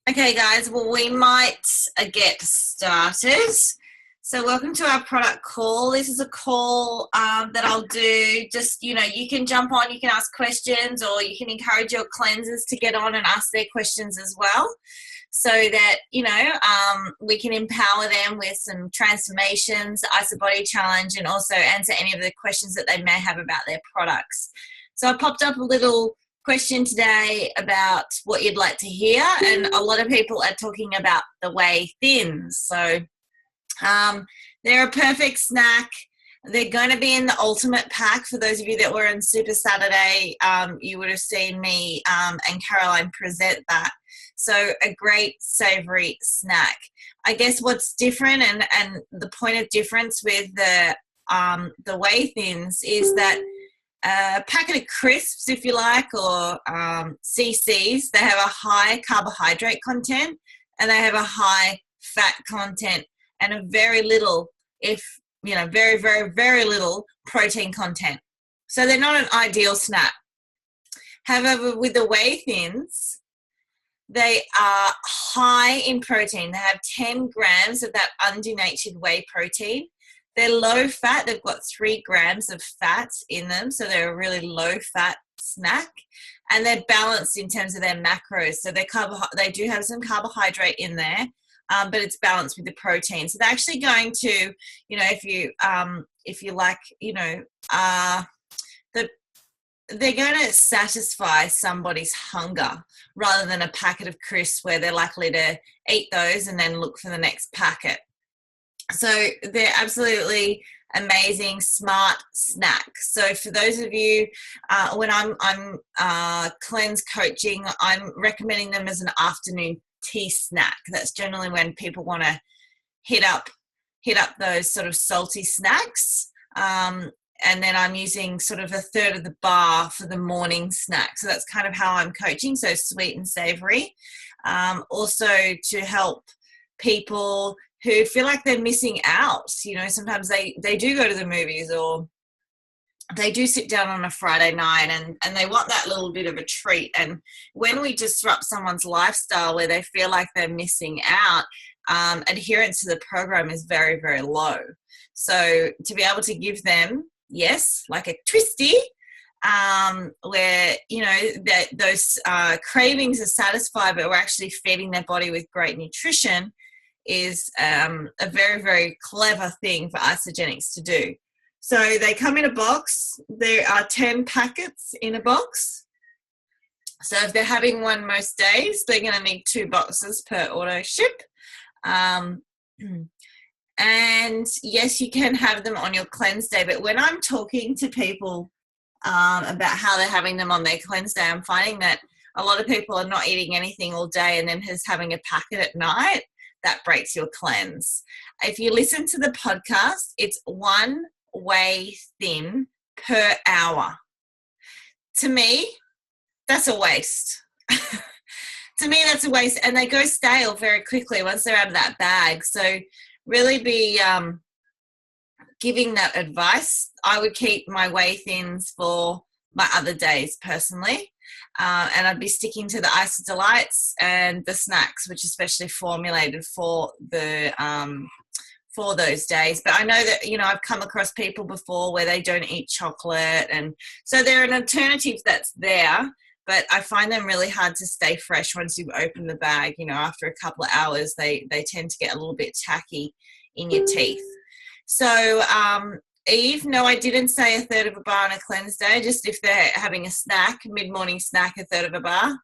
Okay, guys, well, we might get started. So, welcome to our product call. This is a call that I'll do. Just, you can jump on, you can ask questions, or you can encourage your cleansers to get on and ask their questions as well, so that, we can empower them with some transformations, the Ice Body Challenge, and also answer any of the questions that they may have about their products. So, I popped up a little question today about what you'd like to hear, and a lot of people are talking about the Whey Thins. So they're a perfect snack. They're going to be in the ultimate pack. For those of you that were in Super Saturday, you would have seen me and Caroline present that. So a great savory snack. I guess what's different and the point of difference with the Whey Thins is that a packet of crisps, if you like, or CCs, they have a high carbohydrate content and they have a high fat content and a very little, very, very, very little protein content. So they're not an ideal snack. However, with the Whey Thins, they are high in protein. They have 10 grams of that undenatured whey protein. They're low fat. They've got 3 grams of fat in them, so they're a really low fat snack. And they're balanced in terms of their macros. So they do have some carbohydrate in there, but it's balanced with the protein. So they're actually going to, if you like, they're going to satisfy somebody's hunger rather than a packet of crisps where they're likely to eat those and then look for the next packet. So they're absolutely amazing, smart snacks. So for those of you, when I'm cleanse coaching, I'm recommending them as an afternoon tea snack. That's generally when people want to hit up those sort of salty snacks. And then I'm using sort of a third of the bar for the morning snack. So that's kind of how I'm coaching, so sweet and savory. Also to help people who feel like they're missing out. Sometimes they do go to the movies or they do sit down on a Friday night and they want that little bit of a treat. And when we disrupt someone's lifestyle where they feel like they're missing out, adherence to the program is very, very low. So to be able to give them, yes, like a twisty, where, that those cravings are satisfied, but we're actually feeding their body with great nutrition, is a very, very clever thing for isogenics to do. So they come in a box. There are 10 packets in a box. So if they're having one most days, they're going to need 2 boxes per auto ship. And yes, you can have them on your cleanse day. But when I'm talking to people about how they're having them on their cleanse day, I'm finding that a lot of people are not eating anything all day and then just having a packet at night. That breaks your cleanse. If you listen to the podcast, it's 1 Whey Thin per hour. To me, that's a waste. To me, that's a waste. And they go stale very quickly once they're out of that bag. So really be giving that advice. I would keep my Whey Thins for my other days personally. And I'd be sticking to the Ice Delights and the snacks, which are specially formulated for the for those days. But I know that, I've come across people before where they don't eat chocolate, and so they're an alternative that's there. But I find them really hard to stay fresh once you've opened the bag. After a couple of hours, they tend to get a little bit tacky in your teeth. So Eve, no, I didn't say a third of a bar on a cleanse day, just if they're having a snack, mid-morning snack, a third of a bar.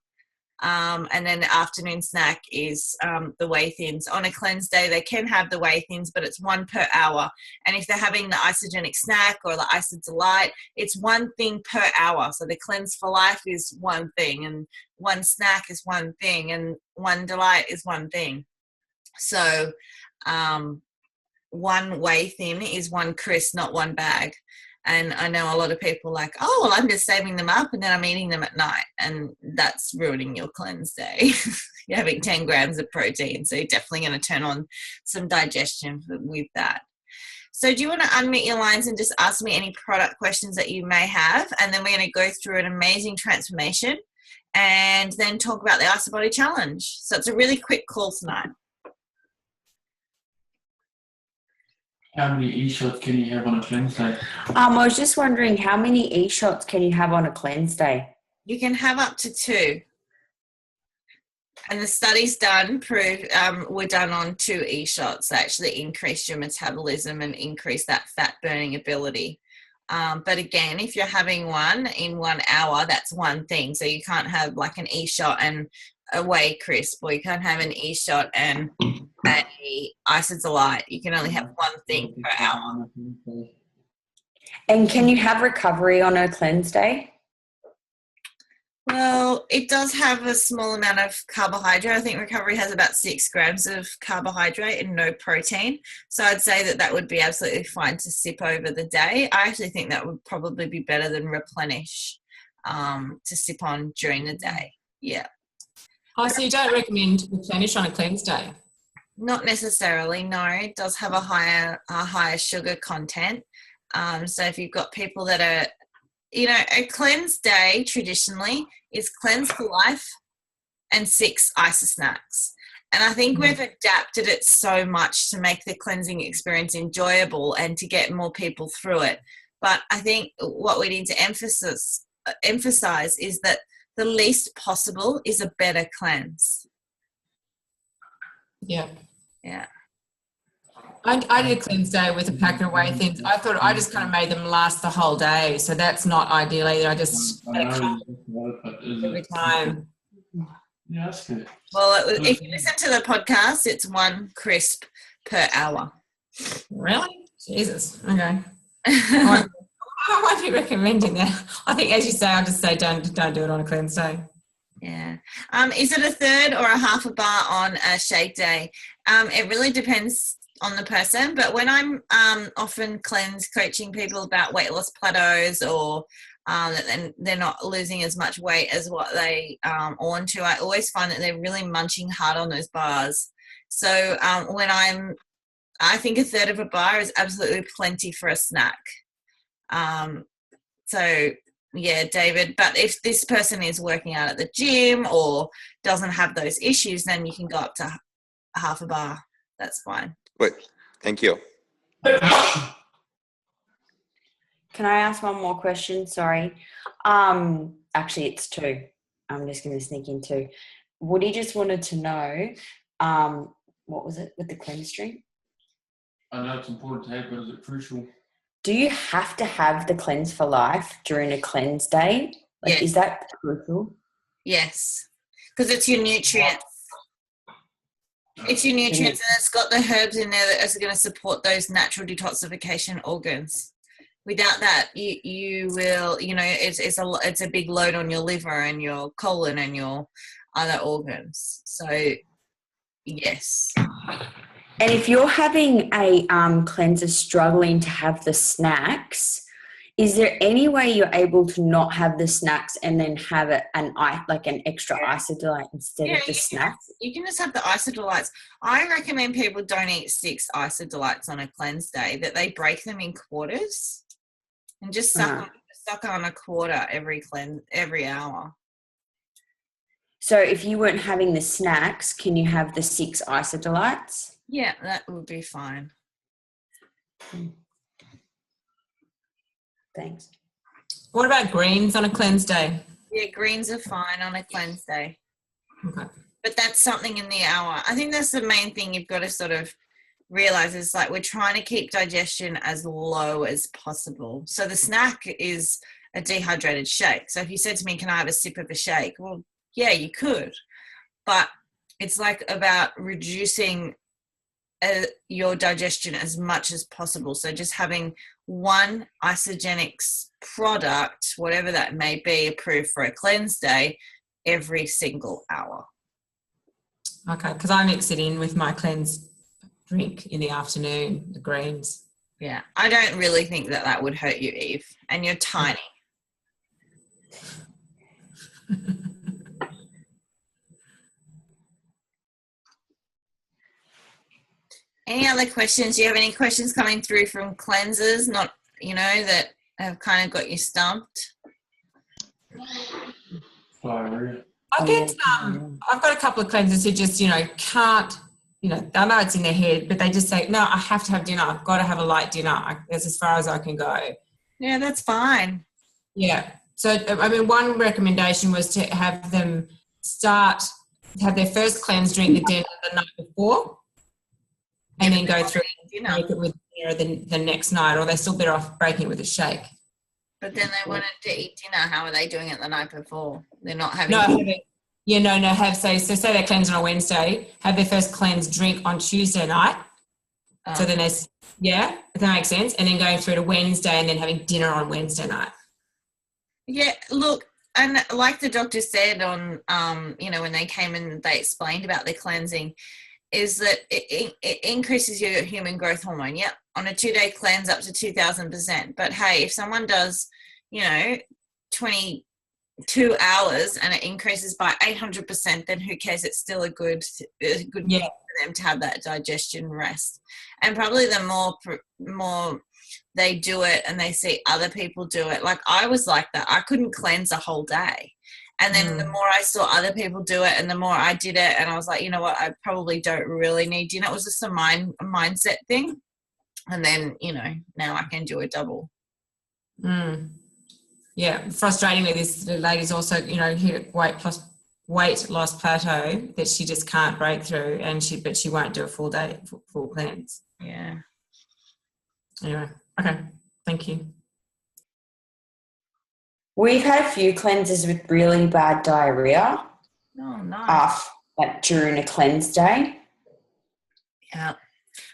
And then the afternoon snack is the Whey Thins. On a cleanse day, they can have the Whey Thins, but it's 1 per hour. And if they're having the isogenic snack or the Ice Delight, it's 1 thing per hour. So the cleanse for life is 1 thing, and 1 snack is 1 thing, and 1 delight is 1 thing. So 1 Whey Thin is 1 crisp, not 1 bag. And I know a lot of people are like, oh, well, I'm just saving them up and then I'm eating them at night. And that's ruining your cleanse day. You're having 10 grams of protein. So you're definitely going to turn on some digestion with that. So do you want to unmute your lines and just ask me any product questions that you may have? And then we're going to go through an amazing transformation and then talk about the Ice Body Challenge. So it's a really quick call tonight. How many e-shots can you have on a cleanse day? I was just wondering, how many e-shots can you have on a cleanse day? You can have up to 2. And the studies were done on 2 e-shots that actually increased your metabolism and increased that fat burning ability. But again, if you're having one in 1 hour, that's one thing. So you can't have like an e-shot and a Whey crisp, or you can't have an e-shot and a Isodolite. You can only have one thing per hour. And can you have recovery on a cleanse day? Well, it does have a small amount of carbohydrate. I think recovery has about 6 grams of carbohydrate and no protein. So I'd say that would be absolutely fine to sip over the day. I actually think that would probably be better than replenish to sip on during the day. Yeah. Oh, so you don't recommend replenish on a cleanse day? Not necessarily, no. It does have a higher sugar content. So if you've got people that are, a cleanse day traditionally is cleanse for life and 6 ice snacks. And I think we've adapted it so much to make the cleansing experience enjoyable and to get more people through it. But I think what we need to emphasize is that the least possible is a better cleanse. Yeah. Yeah. I did a cleanse day with a packet of Whey thins. I thought I just kind of made them last the whole day. So that's not ideal either. I just had a cup every time. Yeah, that's good. Well, if you listen to the podcast, it's 1 crisp per hour. Really? Jesus. Okay. I won't be recommending that. I think, as you say, I'll just say don't do it on a cleanse day. Yeah. Is it a third or a half a bar on a shake day? It really depends on the person, but when I'm often coaching people about weight loss plateaus, or and they're not losing as much weight as what they want to, I always find that they're really munching hard on those bars. So I think a third of a bar is absolutely plenty for a snack. So yeah, David, but if this person is working out at the gym or doesn't have those issues, then you can go up to half a bar. That's fine. Wait, thank you. Can I ask one more question? Sorry. Actually, it's 2. I'm just going to sneak in 2. Woody just wanted to know, what was it with the cleanse drink? I know it's important to have, but is it crucial? Do you have to have the cleanse for life during a cleanse day? Like, Yes. Is that crucial? Yes, because it's your nutrients. It's your nutrients, and it's got the herbs in there that are going to support those natural detoxification organs. Without that, you will, it's a big load on your liver and your colon and your other organs. So, yes. And if you're having a cleanser struggling to have the snacks, is there any way you're able to not have the snacks and then have an extra Isodolite instead of the snacks? You can just have the Isodolites. I recommend people don't eat 6 Isodolites on a cleanse day, that they break them in quarters and just suck on a quarter every hour. So if you weren't having the snacks, can you have the 6 Isodolites? Yeah, that would be fine. Thanks. What about greens on a cleanse day? Yeah, greens are fine on a cleanse day. Okay. But that's something in the hour. I think that's the main thing you've got to sort of realize is like we're trying to keep digestion as low as possible. So the snack is a dehydrated shake. So if you said to me, can I have a sip of a shake? Well, yeah, you could. But it's like about reducing your digestion as much as possible. So just having one isogenics product, whatever that may be, approved for a cleanse day every single hour. Okay, because I mix it in with my cleanse drink in the afternoon, the greens. Yeah, I don't really think that would hurt you, Eve, and you're tiny. Any other questions? Do you have any questions coming through from cleansers, not, that have kind of got you stumped? diarrhea. I get I've got a couple of cleansers who just, can't, I know it's in their head, but they just say, no, I have to have dinner. I've got to have a light dinner. That's as far as I can go. Yeah, that's fine. Yeah. So, one recommendation was to have them have their first cleanse, drink the dinner the night before, and then go through and break it with dinner the next night, or they're still better off breaking it with a shake. But then they wanted to eat dinner. How are they doing it the night before? They're not having. So say they cleanse on a Wednesday, have their first cleanse drink on Tuesday night. So then if that makes sense, and then going through to Wednesday and then having dinner on Wednesday night. Yeah, look, and like the doctor said on, when they came and they explained about the cleansing, is that it increases your human growth hormone. Yep, on a 2-day cleanse up to 2,000%. But hey, if someone does, 22 hours and it increases by 800%, then who cares? It's still a good thing for them to have that digestion rest. And probably the more they do it and they see other people do it. Like I was like that. I couldn't cleanse a whole day. And then the more I saw other people do it and the more I did it, and I was like, you know what, I probably don't really need dinner. It was just a mindset thing. And then, now I can do a double. Yeah, frustratingly, this lady's also, hit weight loss plateau that she just can't break through, but she won't do a full cleanse. Yeah. Anyway, okay, thank you. We've had a few cleanses with really bad diarrhea. Oh, nice. During a cleanse day. Yeah.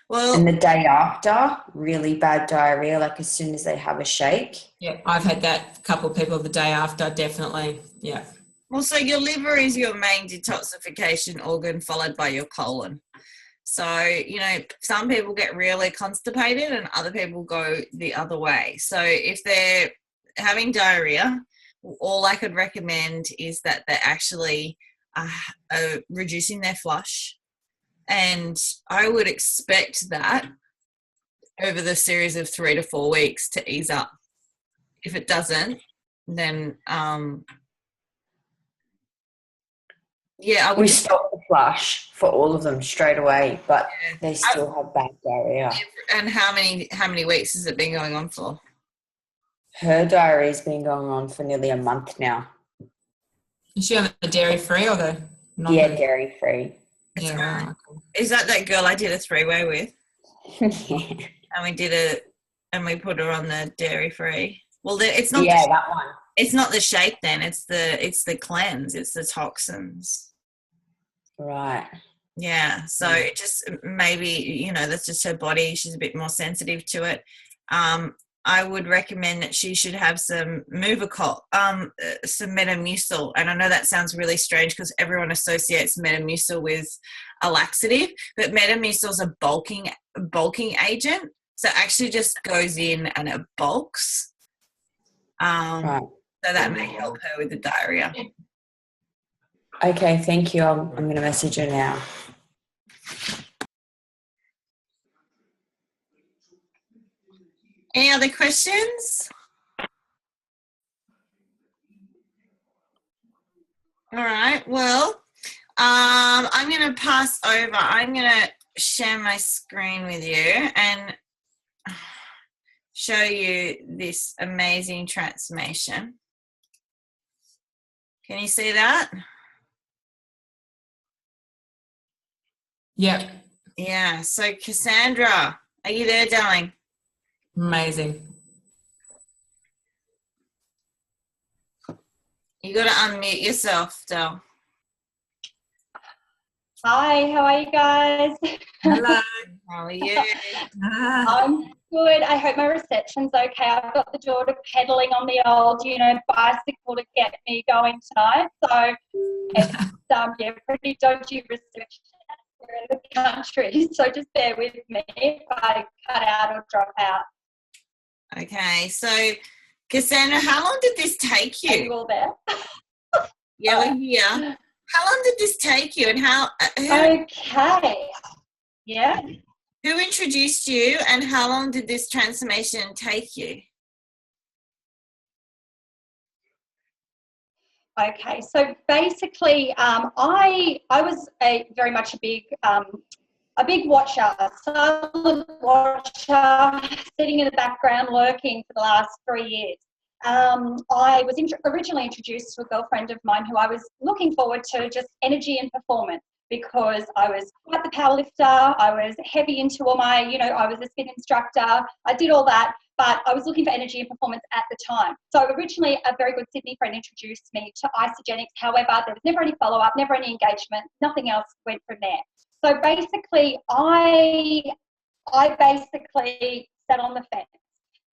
Well, and the day after, really bad diarrhea, like as soon as they have a shake. Yeah, I've had that. A couple of people the day after, definitely. Yeah. Well, so your liver is your main detoxification organ, followed by your colon. So, some people get really constipated and other people go the other way. So if they're having diarrhea, all I could recommend is that they're actually reducing their flush. And I would expect that over the series of 3 to 4 weeks to ease up. If it doesn't, then we stop the flush for all of them straight away, but they still have bad diarrhea. And how many weeks has it been going on for? Her diarrhea's been going on for nearly a month now. Is she on the dairy-free or the non? Yeah, dairy-free. Yeah. Right. Is that girl I did a 3-way with? Yeah. And we did it, and we put her on the dairy-free. Well, it's not. Yeah, that one. It's not the shake then. It's the cleanse. It's the toxins. Right. Yeah. So it just maybe that's just her body. She's a bit more sensitive to it. I would recommend that she should have some Movicol, some Metamucil. And I know that sounds really strange because everyone associates Metamucil with a laxative, but Metamucil is a bulking agent. So it actually just goes in and it bulks. Right. So that may help her with the diarrhea. Okay, thank you. I'm going to message her now. Any other questions? All right. Well, I'm going to pass over. I'm going to share my screen with you and show you this amazing transformation. Can you see that? Yep. Yeah. So, Cassandra, are you there, darling? Amazing. You got to unmute yourself, Del. Hi, how are you guys? Hello. How are you? I'm good. I hope my reception's okay. I've got the daughter pedaling on the old, bicycle to get me going tonight. So it's pretty dodgy reception in the country. So just bear with me if I cut out or drop out. Okay, so Cassandra, how long did this take you? Are you all there? Yeah, we're here. How long did this take you, and how? Okay. Yeah. Who introduced you, and how long did this transformation take you? Okay, so basically, I was very much a big watcher, a silent watcher, sitting in the background, lurking for the last 3 years. I was originally introduced to a girlfriend of mine who I was looking forward to just energy and performance, because I was quite the power lifter. I was heavy into all my, I was a spin instructor. I did all that, but I was looking for energy and performance at the time. So originally, a very good Sydney friend introduced me to Isogenics. However, there was never any follow-up, never any engagement. Nothing else went from there. So basically, I basically sat on the fence.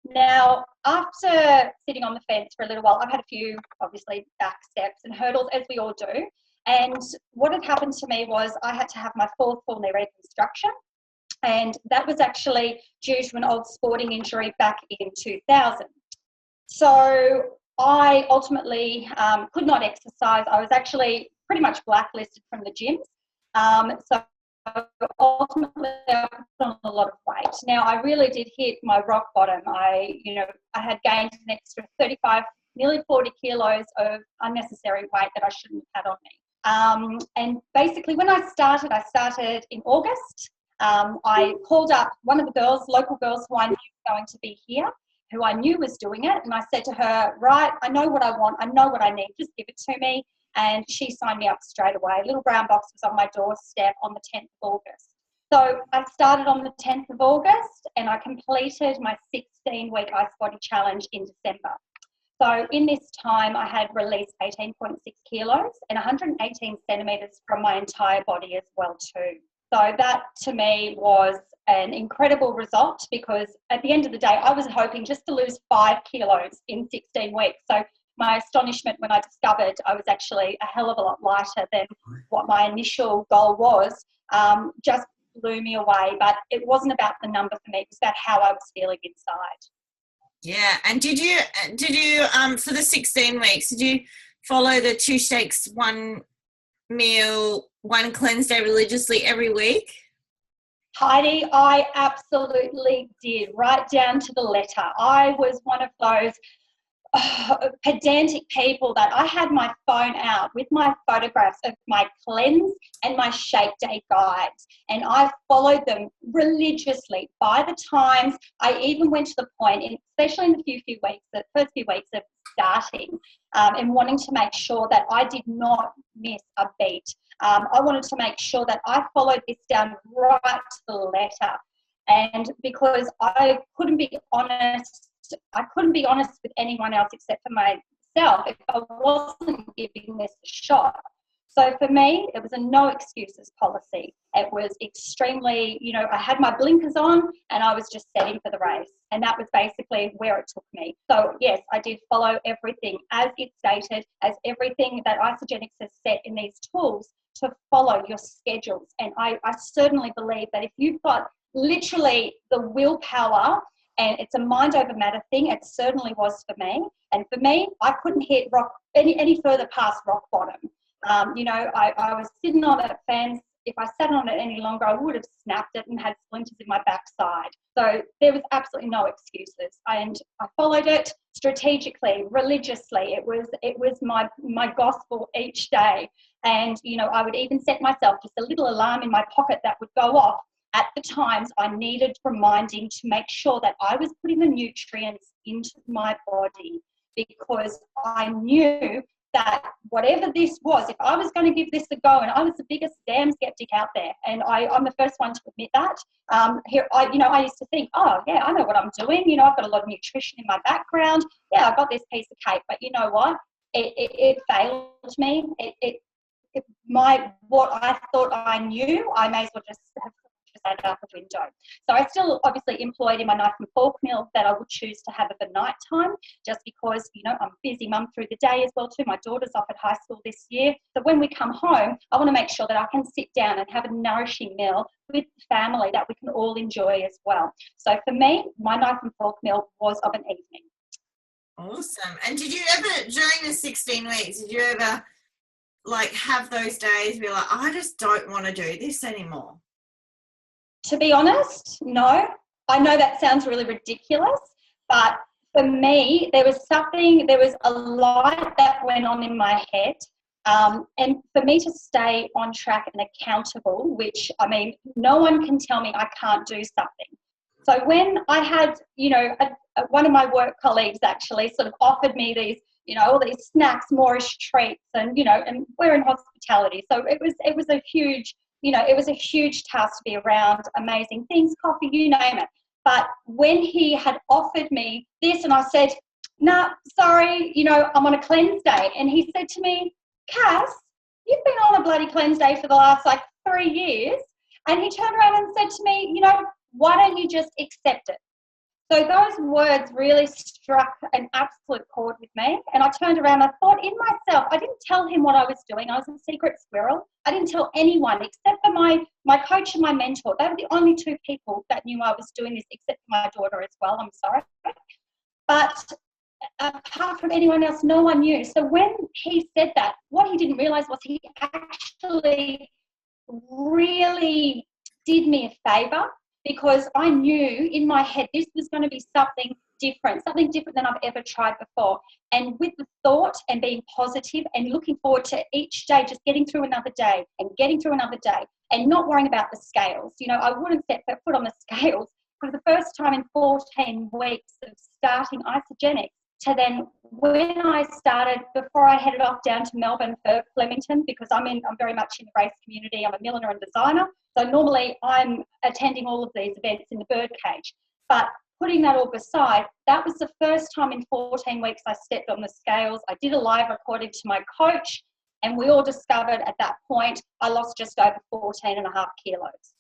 Now, after sitting on the fence for a little while, I've had a few, obviously, back steps and hurdles, as we all do. And what had happened to me was I had to have my fourth full knee reconstruction. And that was actually due to an old sporting injury back in 2000. So I ultimately could not exercise. I was actually pretty much blacklisted from the gyms. So ultimately I put on a lot of weight. Now, I really did hit my rock bottom. I had gained an extra 35, nearly 40 kilos of unnecessary weight that I shouldn't have had on me. And basically when I started in August. I called up one of the local girls who I knew was going to be here, who I knew was doing it. And I said to her, right, I know what I want. I know what I need. Just give it to me. And she signed me up straight away. A little brown box was on my doorstep on the 10th of August. So I started on the 10th of August and I completed my 16-week Ice Body Challenge in December. So in this time, I had released 18.6 kilos and 118 centimetres from my entire body as well too. So that to me was an incredible result, because at the end of the day, I was hoping just to lose 5 kilos in 16 weeks. So my astonishment when I discovered I was actually a hell of a lot lighter than what my initial goal was, just blew me away. But it wasn't about the number for me, it was about how I was feeling inside. Yeah, and did you for the 16 weeks, did you follow the 2 shakes, 1 meal, 1 cleanse day religiously every week? Heidi, I absolutely did, right down to the letter. I was one of those pedantic people that I had my phone out with my photographs of my cleanse and my shake day guides, and I followed them religiously by the times. I even went to the point, especially in the first few weeks of starting, and wanting to make sure that I did not miss a beat. I wanted to make sure that I followed this down right to the letter, and because I couldn't be honest with anyone else except for myself if I wasn't giving this a shot. So for me, it was a no excuses policy. It was extremely, I had my blinkers on and I was just setting for the race. And that was basically where it took me. So yes, I did follow everything as it stated, as everything that Isogenics has set in these tools to follow your schedules. And I certainly believe that if you've got literally the willpower, and it's a mind over matter thing, it certainly was for me. And for me, I couldn't hit any further past rock bottom. I was sitting on that fence. If I sat on it any longer, I would have snapped it and had splinters in my backside. So there was absolutely no excuses. And I followed it strategically, religiously. It was my gospel each day. And, I would even set myself just a little alarm in my pocket that would go off at the times I needed reminding to make sure that I was putting the nutrients into my body, because I knew that whatever this was, if I was going to give this a go, and I was the biggest damn skeptic out there, and I'm the first one to admit that. I used to think, oh yeah, I know what I'm doing. I've got a lot of nutrition in my background. Yeah, I got this piece of cake, but you know what? It failed me. What I thought I knew, I may as well just have that out the window. So I still obviously employed in my knife and fork meal that I would choose to have at the night time, just because, I'm a busy mum through the day as well too. My daughter's off at high school this year. So when we come home, I want to make sure that I can sit down and have a nourishing meal with the family that we can all enjoy as well. So for me, my knife and fork meal was of an evening. Awesome. And did you ever, during the 16 weeks, did you ever have those days where you're like, I just don't want to do this anymore? To be honest, no. I know that sounds really ridiculous, but for me, there was a light that went on in my head. And for me to stay on track and accountable, which, I mean, no one can tell me I can't do something. So when I had, one of my work colleagues actually sort of offered me these, all these snacks, Moorish treats, and, and we're in hospitality. So it was a huge, it was a huge task to be around amazing things, coffee, you name it. But when he had offered me this and I said, nah, sorry, I'm on a cleanse day. And he said to me, Cass, you've been on a bloody cleanse day for the last 3 years. And he turned around and said to me, why don't you just accept it? So those words really struck an absolute chord with me. And I turned around and I thought in myself, I didn't tell him what I was doing. I was a secret squirrel. I didn't tell anyone except for my coach and my mentor. They were the only two people that knew I was doing this, except for my daughter as well. I'm sorry. But apart from anyone else, no one knew. So when he said that, what he didn't realise was he actually really did me a favour, because I knew in my head this was going to be something different than I've ever tried before. And with the thought and being positive and looking forward to each day, just getting through another day and getting through another day and not worrying about the scales. I wouldn't set foot on the scales for the first time in 14 weeks of starting Isogenics. To then when I started, before I headed off down to Melbourne for Flemington, because I'm very much in the race community. I'm a milliner and designer. So normally I'm attending all of these events in the birdcage. But putting that all beside, that was the first time in 14 weeks I stepped on the scales. I did a live recording to my coach, and we all discovered at that point I lost just over 14.5 kilos.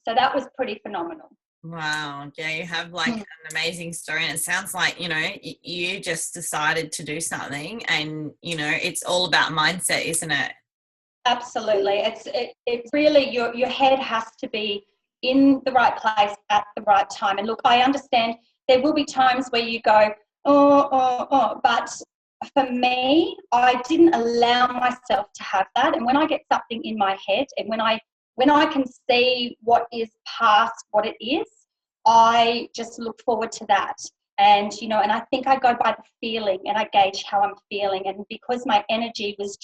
So that was pretty phenomenal. Wow. Yeah, you have an amazing story, and it sounds like, you just decided to do something, and, it's all about mindset, isn't it? Absolutely. It's really your head has to be in the right place at the right time. And look, I understand there will be times where you go, but for me, I didn't allow myself to have that. And when I get something in my head, and when I can see what is past what it is, I just look forward to that. And, and I think I go by the feeling, and I gauge how I'm feeling. And because my energy was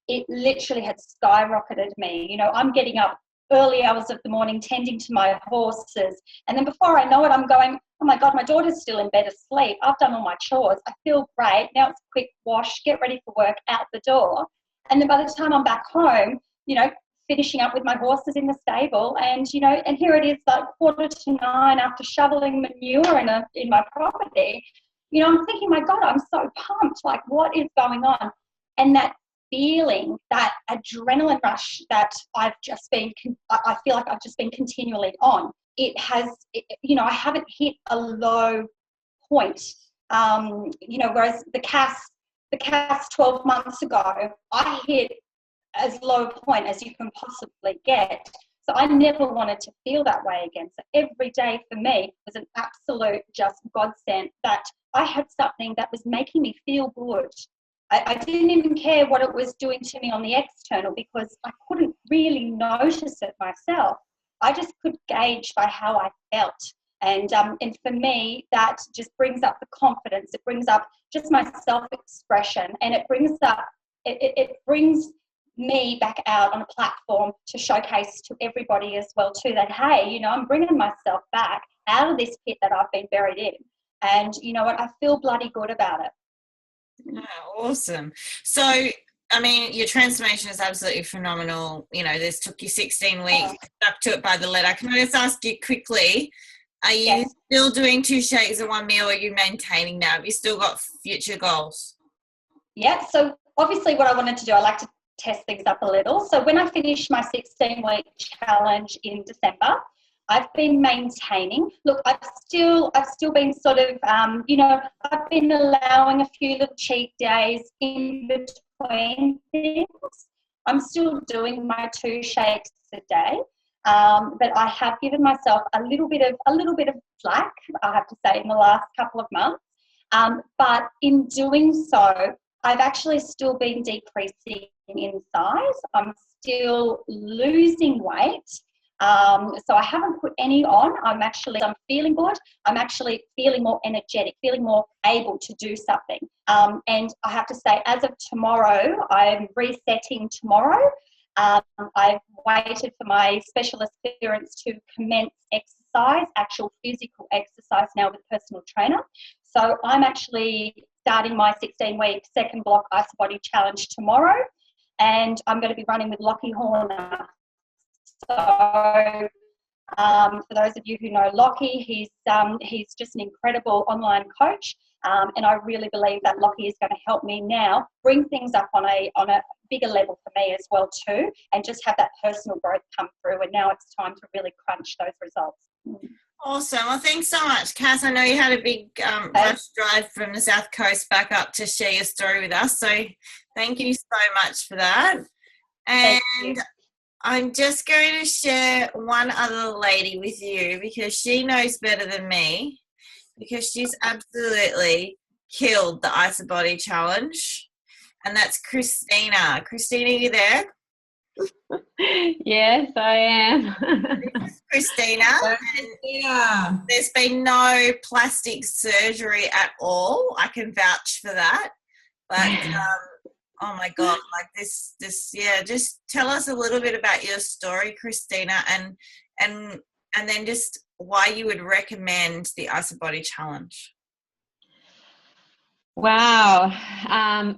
it literally had skyrocketed me. I'm getting up early hours of the morning, tending to my horses. And then before I know it, I'm going, oh my God, my daughter's still in bed asleep. I've done all my chores. I feel great. Now it's a quick wash, get ready for work, out the door. And then by the time I'm back home, finishing up with my horses in the stable, and and here it is 9:15 after shoveling manure in my property. I'm thinking, my God, I'm so pumped. What is going on? And that feeling, that adrenaline rush that I feel like I've just been continually on. I haven't hit a low point. Whereas the Cass 12 months ago, I hit as low a point as you can possibly get. So I never wanted to feel that way again. So every day for me was an absolute just godsend that I had something that was making me feel good. I didn't even care what it was doing to me on the external, because I couldn't really notice it myself. I just could gauge by how I felt. And for me, that just brings up the confidence. It brings up just my self-expression, and it brings me back out on a platform to showcase to everybody as well too, that hey, I'm bringing myself back out of this pit that I've been buried in, and you know what, I feel bloody good about it. Oh, awesome. So I mean, your transformation is absolutely phenomenal. This took you 16 weeks, stuck to it by the letter. Can I just ask you quickly, are you still doing 2 shakes and 1 meal, or are you maintaining now? Have you still got future goals? Yeah, so obviously what I wanted to do, I like to test things up a little. So when I finished my 16-week challenge in December, I've been maintaining. Look, I've still been sort of, I've been allowing a few little cheat days in between things. I'm still doing my 2 shakes a day, but I have given myself a little bit of slack, I have to say, in the last couple of months. But in doing so, I've actually still been decreasing in size. I'm still losing weight. So I haven't put any on. I'm feeling good. I'm actually feeling more energetic, feeling more able to do something. And I have to say, as of tomorrow, I'm resetting tomorrow. I've waited for my specialist clearance to commence exercise, actual physical exercise now with a personal trainer. So I'm actually starting my 16-week second block Ice Body Challenge tomorrow, and I'm going to be running with Lockie Horner. So for those of you who know Lockie, he's just an incredible online coach, and I really believe that Lockie is going to help me now bring things up on a bigger level for me as well too, and just have that personal growth come through. And now it's time to really crunch those results. Awesome. Well, thanks so much, Cass. I know you had a big rush drive from the South Coast back up to share your story with us. So thank you so much for that. And I'm just going to share one other lady with you because she knows better than me, because she's absolutely killed the Ice Body Challenge. And that's Christina. Christina, you there? Yes, I am. Christina. There's been no plastic surgery at all. I can vouch for that. But oh my God, like this, yeah, just tell us a little bit about your story, Christina, and then just why you would recommend the Ice Body Challenge. Wow.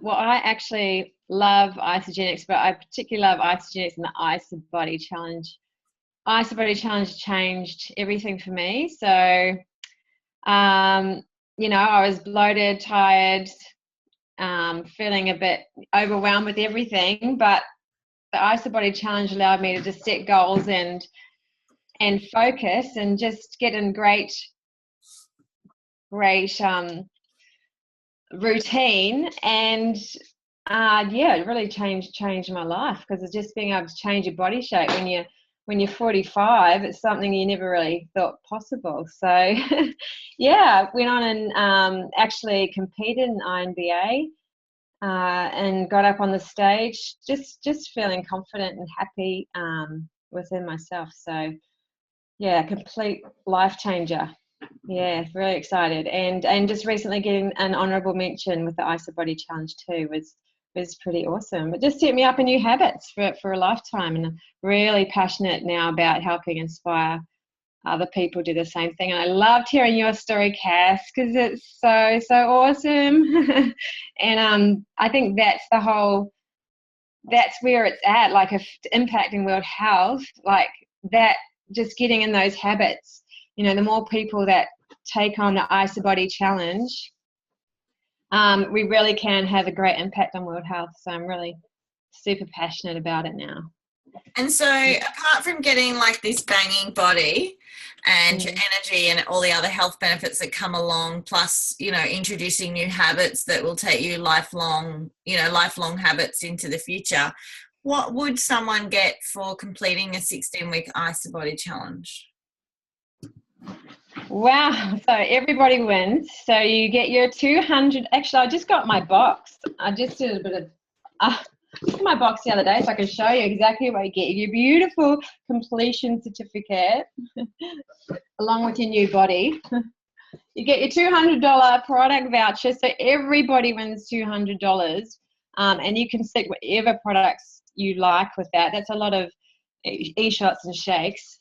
Well, I actually love isogenics, but I particularly love isogenics and the Ice Body Challenge. Ice Body Challenge changed everything for me. So, you know, I was bloated, tired, feeling a bit overwhelmed with everything, but the Ice Body Challenge allowed me to just set goals and focus and just get in great routine, and yeah, it really changed my life, because it's just being able to change your body shape when you're 45. It's something you never really thought possible. So yeah, went on and actually competed in INBA and got up on the stage, just feeling confident and happy within myself. So yeah, complete life changer. Yeah, really excited, and just recently getting an honourable mention with the Ice Body Challenge too was pretty awesome. It just set me up in new habits for a lifetime, and I'm really passionate now about helping inspire other people do the same thing. And I loved hearing your story, Cass, because it's so awesome. And I think that's where it's at, like if impacting world health, like that, just getting in those habits. You know, the more people that take on the Ice Body Challenge, we really can have a great impact on world health. So I'm really super passionate about it now. And so apart from getting like this banging body and your energy and all the other health benefits that come along, plus, you know, introducing new habits that will take you lifelong habits into the future, what would someone get for completing a 16-week Ice Body Challenge? Wow, so everybody wins. So you get your 200, actually I just got my box. I just did a bit of my box the other day so I can show you exactly what you get. Your beautiful completion certificate along with your new body. You get your $200 product voucher, so everybody wins $200, and you can select whatever products you like with that. That's a lot of e-shots and shakes.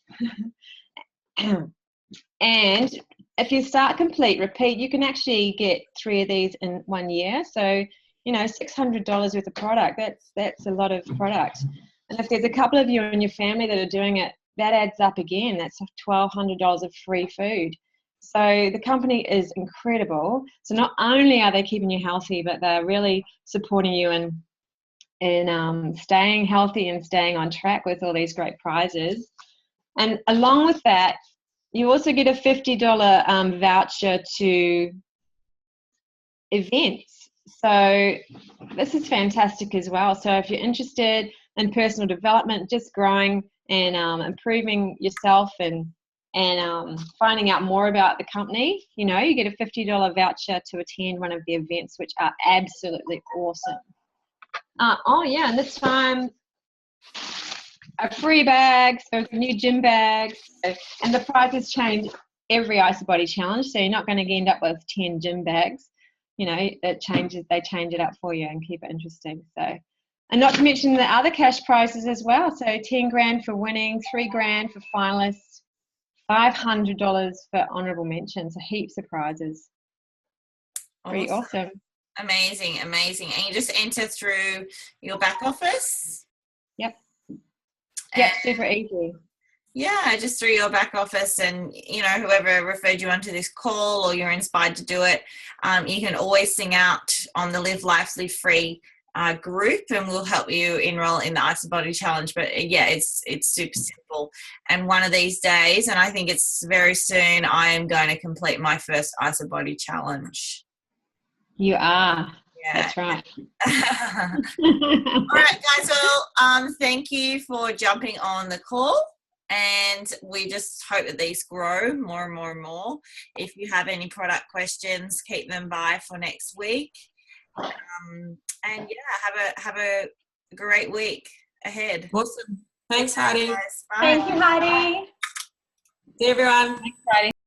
And if you start complete repeat, you can actually get 3 of these in 1 year. So, you know, $600 worth of product, that's a lot of product. And if there's a couple of you in your family that are doing it, that adds up again. That's $1,200 of free food. So the company is incredible. So not only are they keeping you healthy, but they're really supporting you in staying healthy and staying on track with all these great prizes. And along with that, you also get a $50 voucher to events. So this is fantastic as well. So if you're interested in personal development, just growing and improving yourself and finding out more about the company, you know, you get a $50 voucher to attend one of the events, which are absolutely awesome. Oh yeah, and this time free bags, so new gym bags, and the prices change every Ice Body challenge. So you're not going to end up with 10 gym bags. You know, it changes. They change it up for you and keep it interesting. So, and not to mention the other cash prizes as well. So 10 grand for winning, 3 grand for finalists, $500 for honourable mention. So heaps of prizes. Pretty awesome. Amazing. And you just enter through your back office. Yep. Yep, super easy. Yeah, just through your back office, and whoever referred you onto this call or you're inspired to do it, you can always sing out on the Live Life, Live Free group, and we'll help you enroll in the Ice Body Challenge. But yeah, it's super simple. And one of these days, and I think it's very soon, I am going to complete my first Ice Body Challenge. You are. Yeah. That's right. All right, guys. Well, thank you for jumping on the call, and we just hope that these grow more and more and more. If you have any product questions, keep them by for next week. And yeah, have a great week ahead. Awesome. Thanks, Heidi. Bye. Thank you, Heidi. See everyone. Thanks, Heidi.